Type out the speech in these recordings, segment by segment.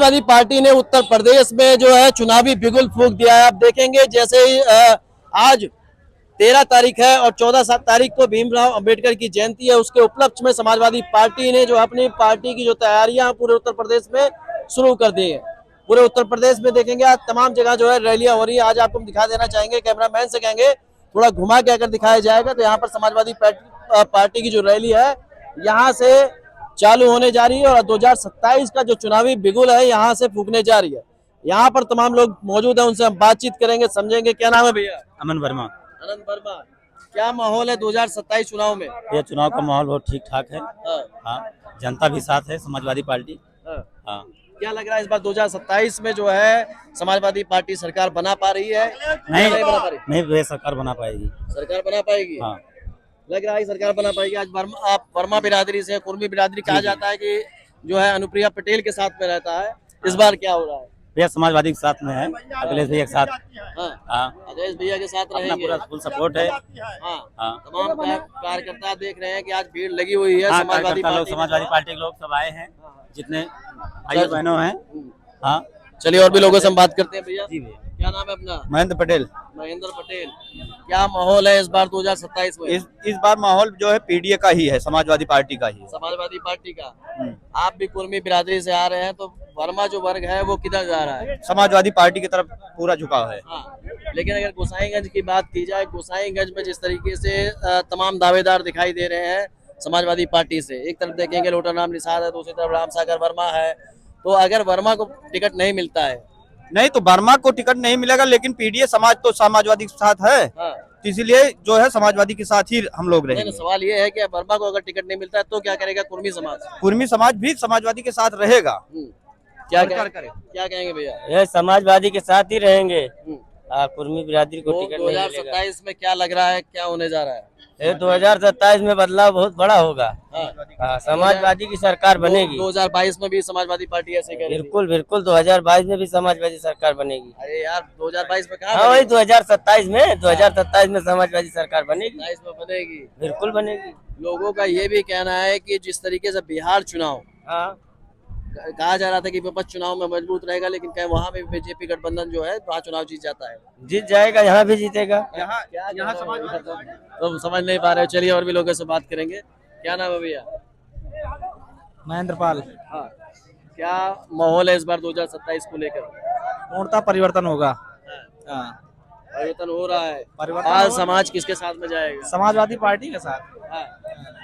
Samajwadi party ने उत्तर प्रदेश में जो है चुनावी बिगुल फूंक दिया है। आप देखेंगे जैसे ही आज 13 तारीख है और 14 तारीख को भीमराव अंबेडकर की जयंती है, उसके उपलक्ष्य में समाजवादी पार्टी ने जो अपनी पार्टी की जो तैयारियां पूरे उत्तर प्रदेश में शुरू कर दी है। पूरे उत्तर प्रदेश में देखेंगे आज तमाम जगह जो है रैलियां हो रही है। आज आपको हम दिखा देना चाहेंगे, कैमरामैन से कहेंगे थोड़ा घुमा के अगर दिखाया जाएगा तो यहाँ पर समाजवादी पार्टी की जो रैली है यहाँ से चालू होने जा रही है और 2027 का जो चुनावी बिगुल है यहाँ से फूकने जा रही है। यहाँ पर तमाम लोग मौजूद हैं, उनसे हम बातचीत करेंगे, समझेंगे। क्या नाम है भैया? अमन वर्मा। आनंद वर्मा, क्या माहौल है 2027 चुनाव में? ये चुनाव का माहौल बहुत ठीक ठाक है। हाँ। हाँ, जनता भी साथ है, समाजवादी पार्टी। हाँ। हाँ। क्या लग रहा है इस बार 2027 में जो है समाजवादी पार्टी सरकार बना पा रही है? नहीं बना पा रही? नहीं, वे सरकार बना पाएगी। सरकार बना पाएगी? हाँ। लग रहा है सरकार बना पाएगी। आज आप वर्मा बिरादरी से, कुर्मी बिरादरी कहा जाता है कि जो है अनुप्रिया पटेल के साथ में रहता है, इस बार क्या हो रहा है? भैया समाजवादी के साथ में है, अखिलेश भैया के साथ। हाँ, अखिलेश भैया के साथ रहेंगे। पूरा फुल सपोर्ट है। हाँ, तमाम कार्यकर्ता देख रहे हैं कि आज भीड़ लगी हुई है। हाँ, समाजवादी पार्टी के लोग सब आए हैं, जितने भाई बहनों हैं। हाँ, चलिए और भी लोगों से हम बात करते हैं। भैया जी भैया, क्या नाम है अपना? महेंद्र पटेल। महेंद्र पटेल, क्या माहौल है इस बार 2027 में? इस बार माहौल जो है पीडीए का ही है, समाजवादी पार्टी का ही है। समाजवादी पार्टी का। आप भी कुर्मी बिरादरी से आ रहे हैं, तो वर्मा जो वर्ग है वो किधर जा रहा है? समाजवादी पार्टी की तरफ पूरा झुकाव है। हाँ, लेकिन अगर गोसाईगंज की बात की जाए, गोसाईगंज में जिस तरीके से तमाम दावेदार दिखाई दे रहे हैं समाजवादी पार्टी से, एक तरफ देखेंगे लोटाराम निषाद है, दूसरी तरफ रामसागर वर्मा है, तो अगर वर्मा को टिकट नहीं मिलता है? नहीं तो वर्मा को टिकट नहीं मिलेगा, लेकिन पीडीए समाज तो समाजवादी के साथ है। हाँ। तो इसीलिए जो है समाजवादी के साथ ही हम लोग रहेंगे। सवाल ये है कि वर्मा को अगर टिकट नहीं मिलता है तो क्या करेगा कुर्मी समाज? कुर्मी समाज भी समाजवादी के साथ रहेगा। क्या कहेंगे भैया? ये समाजवादी के साथ ही रहेंगे। कुर्मी बिरादरी को टिकट नहीं मिलेगा। 2027 में क्या लग रहा है, क्या होने जा रहा है? 2027 में बदलाव बहुत बड़ा होगा। समाजवादी की सरकार बनेगी। 2022 में भी समाजवादी पार्टी ऐसे कह रही थी। बिल्कुल बिल्कुल, 2022 में भी समाजवादी सरकार बनेगी। अरे यार 2022 में कहा? हाँ, वही 2027 में समाजवादी सरकार बनेगी। 2027 में बनेगी? बिल्कुल बनेगी। लोगों का ये भी कहना है कि जिस तरीके से बिहार चुनाव कहा जा रहा था कि विपक्ष चुनाव में मजबूत रहेगा, लेकिन कहीं वहाँ भी बीजेपी गठबंधन जो है वहाँ चुनाव जीत जाता है। जीत जाएगा, यहाँ भी जीतेगा। यहाँ तो समझ नहीं पा रहे। चलिए और भी लोगों से बात करेंगे। क्या नाम है भैया? महेंद्र पाल। हाँ, क्या माहौल है इस बार 2027 को लेकर? पूर्णतः परिवर्तन होगा। परिवर्तन हो रहा है। परिवर्तन आज समाज किसके साथ में जाएगा? समाजवादी पार्टी के साथ।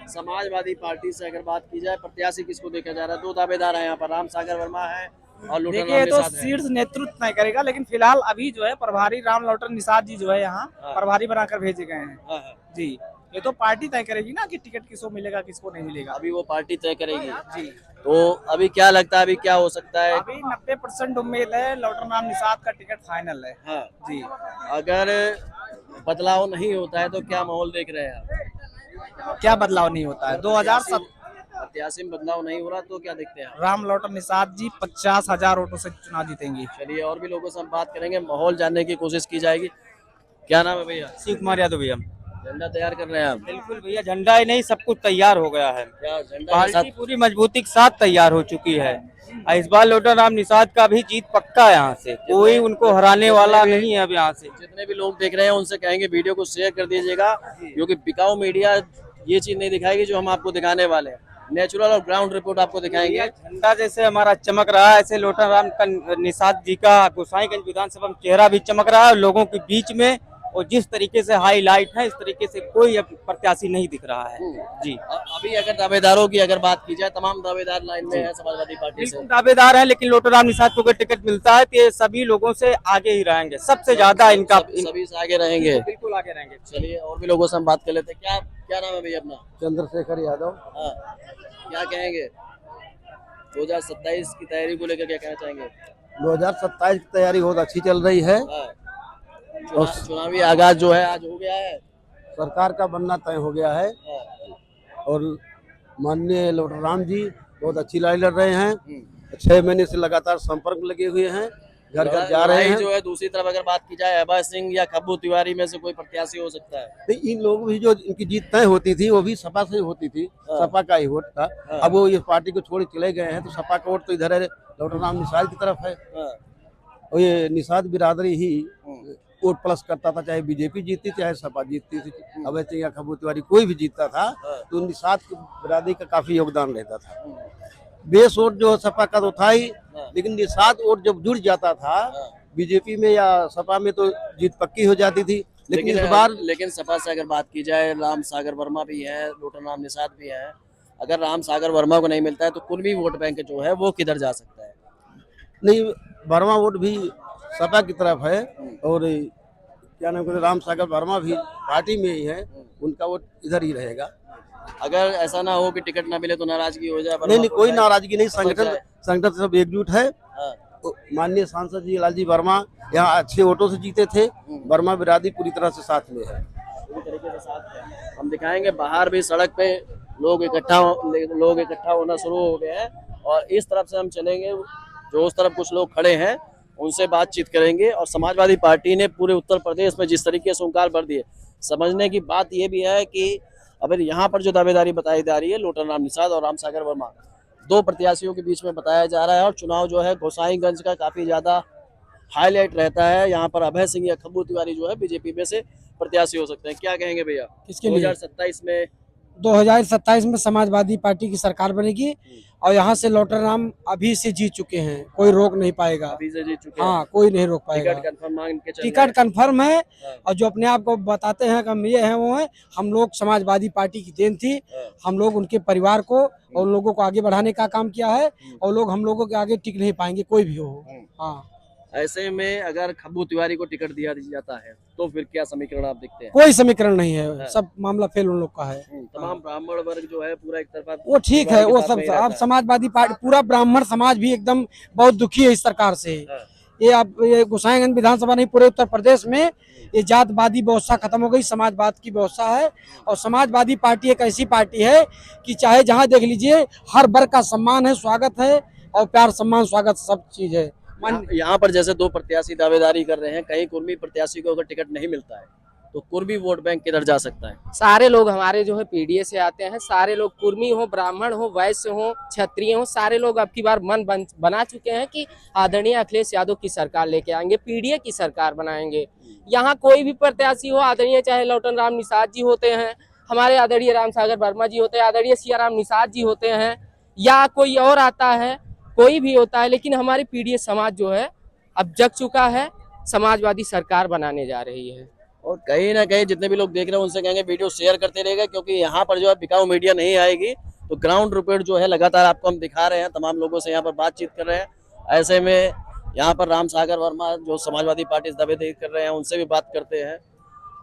समाजवादी पार्टी से अगर बात की जाए, प्रत्याशी किसको देखा जा रहा है? दो दावेदार हैं यहाँ पर, रामसागर वर्मा है और लोटन देखिए, तो शीर्ष नेतृत्व नहीं करेगा, लेकिन फिलहाल अभी जो है प्रभारी राम लोटन निषाद जी जो है यहाँ प्रभारी बनाकर भेजे गए हैं। जी, ये तो पार्टी तय करेगी ना कि टिकट किसको मिलेगा किसको नहीं मिलेगा। अभी वो पार्टी तय करेगी जी। तो अभी क्या लगता है, अभी क्या हो सकता है? अभी 90% उम्मीद है लोटन राम निषाद का टिकट फाइनल है। हाँ जी। अगर बदलाव नहीं होता है तो क्या माहौल देख रहे हैं आप? क्या बदलाव नहीं होता है? 2007 प्रत्याशी में बदलाव नहीं हो रहा तो क्या देखते हैं? राम लोटन निषाद जी 50,000 वोटों से चुनाव जीतेंगे। चलिए और भी लोगों से हम बात करेंगे, माहौल जानने की कोशिश की जाएगी। क्या नाम है भैया? शिव कुमार यादव भैया। झंडा तैयार कर रहे हैं आप? बिल्कुल भैया, झंडा ही नहीं सब कुछ तैयार हो गया है। क्या झंडा के पार्टी साथ? पूरी मजबूती के साथ तैयार हो चुकी है। इस बार लोटन राम निषाद का भी जीत पक्का है, यहाँ से कोई उनको हराने वाला नहीं है। अब यहाँ से जितने भी लोग देख रहे हैं उनसे कहेंगे वीडियो को शेयर कर दीजिएगा, क्योंकि बिकाऊ मीडिया ये चीज नहीं दिखाएगी जो हम आपको दिखाने वाले हैं। नेचुरल और ग्राउंड रिपोर्ट आपको दिखाएंगे। झंडा जैसे हमारा चमक रहा है, ऐसे लोटन राम निषाद जी का गोसाईगंज विधानसभा में चेहरा भी चमक रहा है लोगों के बीच में। और जिस तरीके से हाईलाइट है, इस तरीके से कोई प्रत्याशी नहीं दिख रहा है। जी, अभी अगर दावेदारों की अगर बात की जाए, तमाम दावेदार लाइन में है समाजवादी पार्टी से। दावेदार है, लेकिन लोटन राम निषाद को अगर टिकट मिलता है तो ये सभी लोगों से आगे ही रहेंगे, सबसे ज्यादा इनका सभी से आगे रहेंगे। बिल्कुल आगे रहेंगे। चलिए और भी लोगों से हम बात कर लेते हैं। क्या नाम है भैया अपना? चंद्रशेखर यादव। हाँ, क्या कहेंगे 2027 की तैयारी को लेकर, क्या कहना चाहेंगे? 2027 की तैयारी बहुत अच्छी चल रही है। चुनावी आगाज जो है आज हो गया है। सरकार का बनना तय हो गया है और माननीय लोटन राम जी बहुत अच्छी लड़ाई लड़ रहे हैं। 6 महीने से लगातार संपर्क में लगे हुए हैं घर घर जा रहे लड़ाई हैं। जो है दूसरी तरफ अगर बात की जाए अभय सिंह या खब्बू तिवारी में से कोई प्रत्याशी हो सकता है। नहीं, इन लोगों की जो इनकी जीत तय होती थी वो भी सपा से होती थी, हाँ। सपा का ही वोट था। हाँ। अब वो इस पार्टी को छोड़ चले गए हैं तो सपा का वोट तो इधर है, डॉक्टर राम निषाद की तरफ है। हाँ। और ये निषाद बिरादरी ही हम्म। वोट प्लस करता था, चाहे बीजेपी जीतती चाहे सपा जीतती थी। अभय सिंह या खब्बू तिवारी कोई भी जीतता था हाँ। तो निषाद की बिरादरी का काफी योगदान रहता था। बेस वोट जो सपा का तो था ही, हाँ। लेकिन निषाद वोट जब जुड़ जाता था हाँ। बीजेपी में या सपा में तो जीत पक्की हो जाती थी। लेकिन इस बार लेकिन सपा से अगर बात की जाए राम सागर वर्मा भी है, डॉक्टर राम निषाद भी है। अगर राम सागर वर्मा को नहीं मिलता है तो कुर्मी वोट बैंक जो है वो किधर जा सकता है? नहीं, वर्मा वोट भी सपा की तरफ है और क्या नाम कहते राम सागर वर्मा भी पार्टी में ही है, उनका वोट इधर ही रहेगा। अगर ऐसा ना हो कि टिकट ना मिले तो नाराजगी हो जाए? नहीं नहीं, कोई नाराजगी नहीं, समझ जाए। संगठन सब एकजुट है। हाँ। तो माननीय सांसद जी लालजी वर्मा यहाँ अच्छे वोटों से जीते थे, वर्मा बिरादरी पूरी तरह से साथ में है। पूरी तरीके से साथ है। हम दिखाएंगे बाहर भी सड़क पे लोग इकट्ठा होना शुरू हो गए हैं और इस तरफ से हम चलेंगे, जो उस तरफ कुछ लोग खड़े हैं उनसे बातचीत करेंगे। और समाजवादी पार्टी ने पूरे उत्तर प्रदेश में जिस तरीके से हुंकार भर दिए, समझने की बात यह भी है कि अब यहाँ पर जो दावेदारी बताई जा रही है लोटन राम निषाद और राम सागर वर्मा, दो प्रत्याशियों के बीच में बताया जा रहा है। और चुनाव जो है गोसाईगंज का काफी ज्यादा हाईलाइट रहता है। यहाँ पर अभय सिंह या खब्बू तिवारी जो है बीजेपी में से प्रत्याशी हो सकते हैं। क्या कहेंगे भैया? किसके लिए? 2027 में 2027 में समाजवादी पार्टी की सरकार बनेगी और यहाँ से लौटर राम अभी से जीत चुके हैं, कोई रोक नहीं पाएगा। अभी से जीत चुके हैं। हाँ, कोई नहीं रोक पाएगा। टिकट कंफर्म मांग के चल रहे टिकट कंफर्म है हैं। और जो अपने आप को बताते हैं कि हम ये हैं वो हैं, हम लोग समाजवादी पार्टी की देन थी। हम लोग उनके परिवार को और उन लोगों को आगे बढ़ाने का काम किया है और लोग हम लोगों के आगे टिक नहीं पाएंगे, कोई भी हो। हाँ, ऐसे में अगर खब्बू तिवारी को टिकट दिया जाता है तो फिर क्या समीकरण आप देखते हैं? कोई समीकरण नहीं है, सब मामला फेल उन लोग का है। तमाम ब्राह्मण वर्ग जो है पूरा एक तरफा वो ठीक है, वो के साथ सब नहीं अब रहता है। समाजवादी पार्टी पूरा ब्राह्मण समाज भी एकदम बहुत दुखी है इस सरकार से। ये अब ये गोसाईगंज विधानसभा नहीं, पूरे उत्तर प्रदेश में ये जातवादी व्यवस्था खत्म हो गई, समाजवाद की व्यवस्था है। और समाजवादी पार्टी एक ऐसी पार्टी है कि चाहे जहां देख लीजिए हर वर्ग का सम्मान है, स्वागत है और प्यार सम्मान स्वागत सब चीज है। यहाँ पर जैसे दो प्रत्याशी दावेदारी कर रहे हैं, कहीं कुर्मी प्रत्याशी को अगर टिकट नहीं मिलता है तो कुर्मी वोट बैंक किधर जा सकता है? सारे लोग हमारे जो है पीडीए से आते हैं, सारे लोग कुर्मी हो, ब्राह्मण हो, वैश्य हो, क्षत्रिय हो, सारे लोग अब की बार मन बना चुके हैं कि आदरणीय अखिलेश यादव की सरकार लेके आएंगे, पीडीए की सरकार बनाएंगे। यहाँ कोई भी प्रत्याशी हो, आदरणीय चाहे लौटन राम निषाद जी होते हैं, हमारे आदरणीय राम सागर वर्मा जी होते हैं, आदरणीय सियाराम निषाद जी होते हैं, या कोई और आता है, कोई भी होता है, लेकिन हमारी पीडीए समाज जो है अब जग चुका है, समाजवादी सरकार बनाने जा रही है। और कहीं ना कहीं जितने भी लोग देख रहे हैं उनसे कहेंगे वीडियो शेयर करते रहेगा, क्योंकि यहाँ पर जो है बिकाऊ मीडिया नहीं आएगी तो ग्राउंड रिपोर्ट जो है लगातार आपको हम दिखा रहे हैं, तमाम लोगों से यहाँ पर बातचीत कर रहे हैं। ऐसे में यहाँ पर राम सागर वर्मा जो समाजवादी पार्टी से दावेदारी कर रहे हैं उनसे भी बात करते हैं।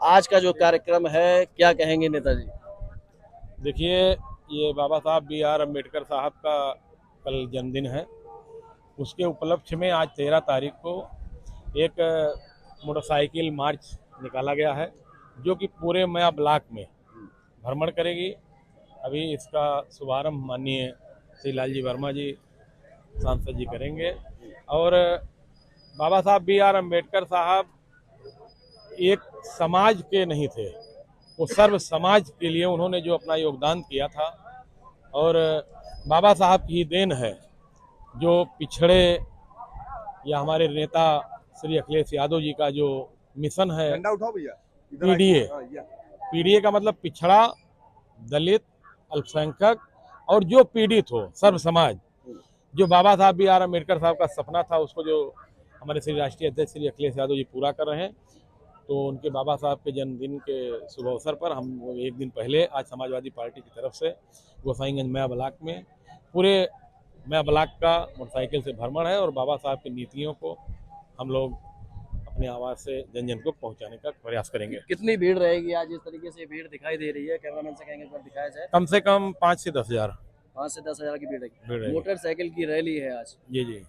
आज का जो कार्यक्रम है क्या कहेंगे नेताजी? देखिए, ये बाबा साहब B.R. अम्बेडकर साहब का कल जन्मदिन है। उसके उपलक्ष्य में आज 13 तारीख को एक मोटरसाइकिल मार्च निकाला गया है जो कि पूरे मया ब्लॉक में भ्रमण करेगी। अभी इसका शुभारंभ माननीय श्री लालजी वर्मा जी सांसद जी करेंगे। और बाबा साहब B.R. अम्बेडकर साहब एक समाज के नहीं थे, वो सर्व समाज के लिए उन्होंने जो अपना योगदान किया था। और बाबा साहब की देन है जो पिछड़े या हमारे नेता श्री अखिलेश यादव जी का जो मिशन है पीडीए का मतलब पिछड़ा, दलित, अल्पसंख्यक और जो पीड़ित हो, सर्व समाज, जो बाबा साहब B.R. अम्बेडकर साहब का सपना था उसको जो हमारे श्री राष्ट्रीय अध्यक्ष श्री अखिलेश यादव जी पूरा कर रहे हैं। तो उनके बाबा साहब के जन्मदिन के शुभ अवसर पर हम एक दिन पहले आज समाजवादी पार्टी की तरफ से गोसाईगंज मया ब्लॉक में पूरे मया ब्लॉक का मोटरसाइकिल से भ्रमण है और बाबा साहब की नीतियों को हम लोग अपनी आवाज़ से जन जन को पहुंचाने का प्रयास करेंगे। कितनी भीड़ रहेगी आज? जिस तरीके से भीड़ दिखाई दे रही है, कैमरामैन से कहेंगे दिखाया जाए। कम से कम 5 से 10 हज़ार 5 से 10 हजार की भीड़ भीड़ है। है। मोटरसाइकिल की रैली है आज। जी जी।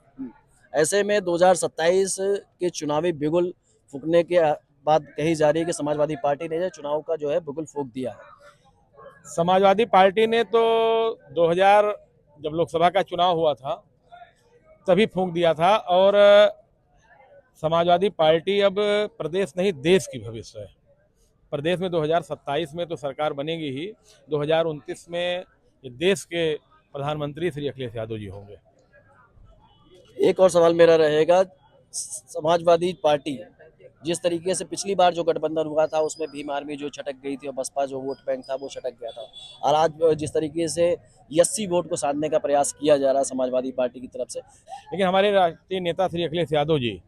ऐसे में 2027 के चुनावी बिगुल फूकने के बाद कही जा रही है कि समाजवादी पार्टी ने चुनाव का जो है बिगुल फूक दिया है। समाजवादी पार्टी ने तो 2000 जब लोकसभा का चुनाव हुआ था तभी फूंक दिया था। और समाजवादी पार्टी अब प्रदेश नहीं देश की भविष्य है। प्रदेश में 2027 में तो सरकार बनेगी ही, 2029 में ये देश के प्रधानमंत्री श्री अखिलेश यादव जी होंगे। एक और सवाल मेरा रहेगा, समाजवादी पार्टी जिस तरीके से पिछली बार जो गठबंधन हुआ था उसमें भीम आर्मी जो छटक गई थी और बसपा जो वोट बैंक था वो छटक गया था, और आज जिस तरीके से 80 वोट को साधने का प्रयास किया जा रहा है समाजवादी पार्टी की तरफ से, लेकिन हमारे राष्ट्रीय नेता श्री अखिलेश यादव जी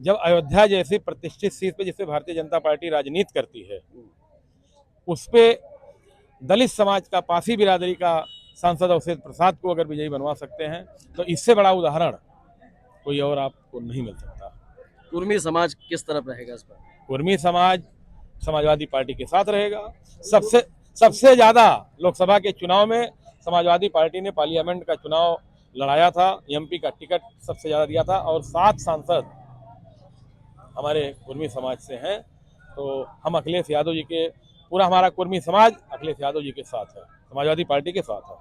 जब अयोध्या जैसी प्रतिष्ठित सीट पे जिसपे भारतीय जनता पार्टी राजनीति करती है, उस पे दलित समाज का, पासी बिरादरी का सांसद अवधेश प्रसाद को अगर विजयी बनवा सकते हैं तो इससे बड़ा उदाहरण कोई और आपको नहीं मिल सकता। कुर्मी समाज किस तरफ रहेगा इस पर? कुर्मी समाज समाजवादी पार्टी के साथ रहेगा। सबसे ज्यादा लोकसभा के चुनाव में समाजवादी पार्टी ने पार्लियामेंट का चुनाव लड़ाया था, एमपी का टिकट सबसे ज्यादा दिया था और 7 सांसद हमारे कुर्मी समाज से हैं। तो हम अखिलेश यादव जी के, पूरा हमारा कुर्मी समाज अखिलेश यादव जी के साथ है, समाजवादी पार्टी के साथ है।